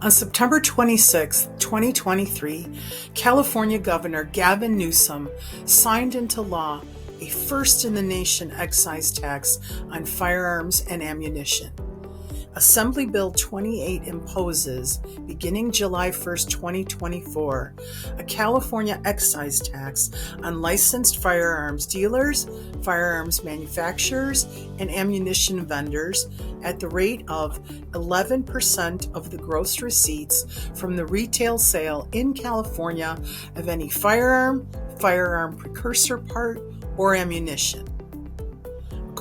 On September 26, 2023, California Governor Gavin Newsom signed into law a first-in-the-nation excise tax on firearms and ammunition. Assembly Bill 28 imposes, beginning July 1, 2024, a California excise tax on licensed firearms dealers, firearms manufacturers, and ammunition vendors at the rate of 11% of the gross receipts from the retail sale in California of any firearm, firearm precursor part, or ammunition.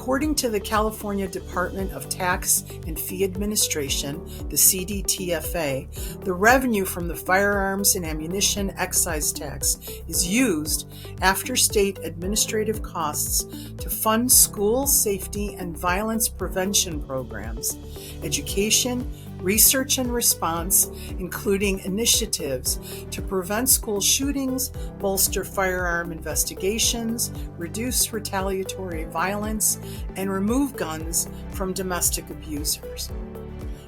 According to the California Department of Tax and Fee Administration, the CDTFA, the revenue from the firearms and ammunition excise tax is used after state administrative costs to fund school safety and violence prevention programs, education, research and response, including initiatives to prevent school shootings, bolster firearm investigations, reduce retaliatory violence, and remove guns from domestic abusers.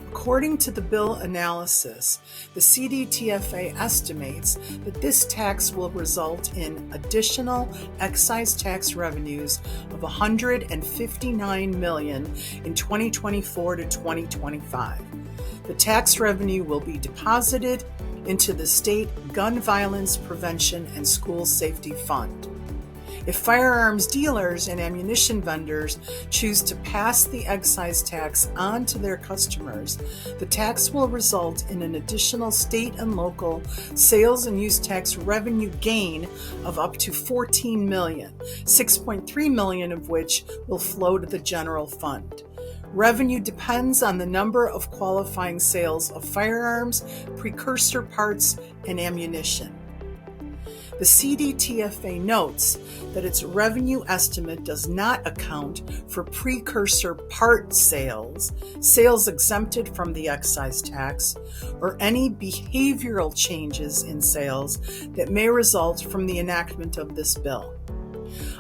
According to the bill analysis, the CDTFA estimates that this tax will result in additional excise tax revenues of $159 million in 2024 to 2025. The tax revenue will be deposited into the state Gun Violence Prevention and School Safety Fund. If firearms dealers and ammunition vendors choose to pass the excise tax on to their customers, the tax will result in an additional state and local sales and use tax revenue gain of up to $14 million, $6.3 million of which will flow to the general fund. Revenue depends on the number of qualifying sales of firearms, precursor parts, and ammunition. The CDTFA notes that its revenue estimate does not account for precursor part sales, sales exempted from the excise tax, or any behavioral changes in sales that may result from the enactment of this bill.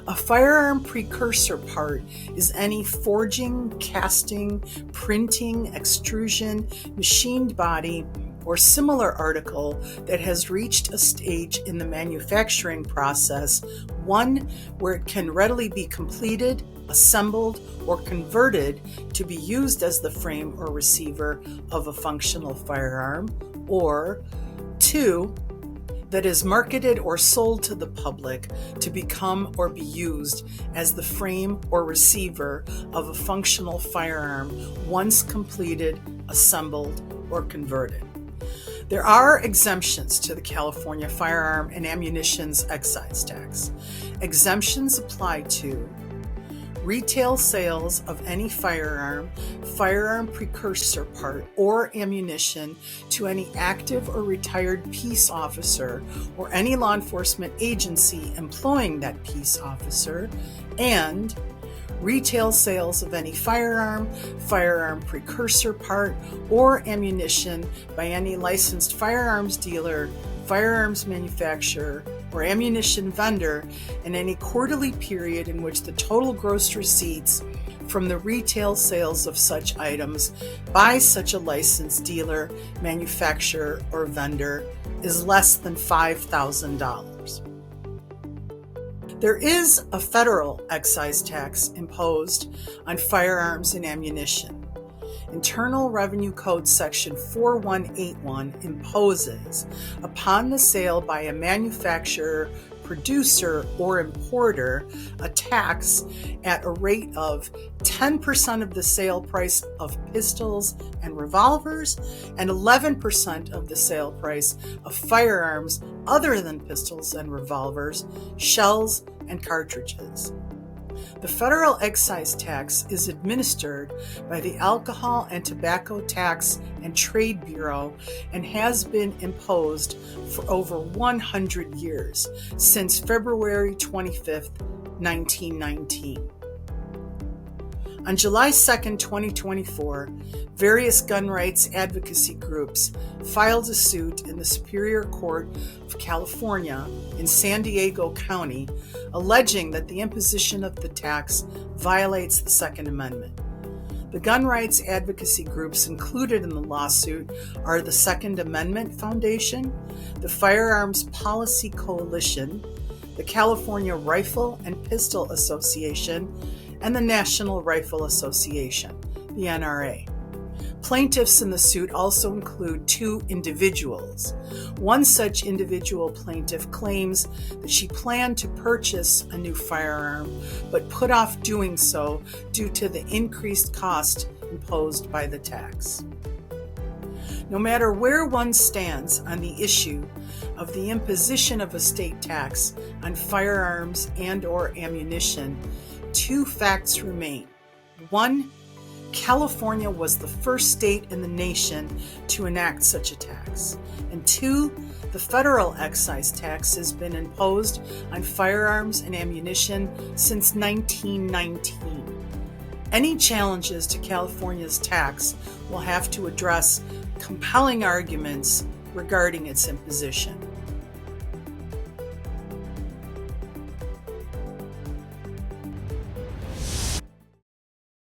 A firearm precursor part is any forging, casting, printing, extrusion, machined body, or similar article that has reached a stage in the manufacturing process, one where it can readily be completed, assembled, or converted to be used as the frame or receiver of a functional firearm, or 2, that is marketed or sold to the public to become or be used as the frame or receiver of a functional firearm once completed, assembled, or converted. There are exemptions to the California firearm and ammunition's excise tax. Exemptions apply to retail sales of any firearm, firearm precursor part, or ammunition to any active or retired peace officer or any law enforcement agency employing that peace officer, and retail sales of any firearm, firearm precursor part, or ammunition by any licensed firearms dealer, firearms manufacturer, or ammunition vendor in any quarterly period in which the total gross receipts from the retail sales of such items by such a licensed dealer, manufacturer, or vendor is less than $5,000. There is a federal excise tax imposed on firearms and ammunition. Internal Revenue Code Section 4181 imposes, upon the sale by a manufacturer, producer, or importer, a tax at a rate of 10% of the sale price of pistols and revolvers and 11% of the sale price of firearms other than pistols and revolvers, shells, and cartridges. The federal excise tax is administered by the Alcohol and Tobacco Tax and Trade Bureau and has been imposed for over 100 years, since February 25, 1919. On July 2, 2024, various gun rights advocacy groups filed a suit in the Superior Court of California in San Diego County, alleging that the imposition of the tax violates the Second Amendment. The The gun rights advocacy groups included in the lawsuit are the Second Amendment Foundation, the Firearms Policy Coalition, the California Rifle and Pistol Association, and the National Rifle Association, the NRA. Plaintiffs in the suit also include 2 individuals. One such individual plaintiff claims that she planned to purchase a new firearm, but put off doing so due to the increased cost imposed by the tax. No matter where one stands on the issue of the imposition of a state tax on firearms and/or ammunition, 2 facts remain. 1, California was the first state in the nation to enact such a tax. And 2, the federal excise tax has been imposed on firearms and ammunition since 1919. Any challenges to California's tax will have to address compelling arguments regarding its imposition.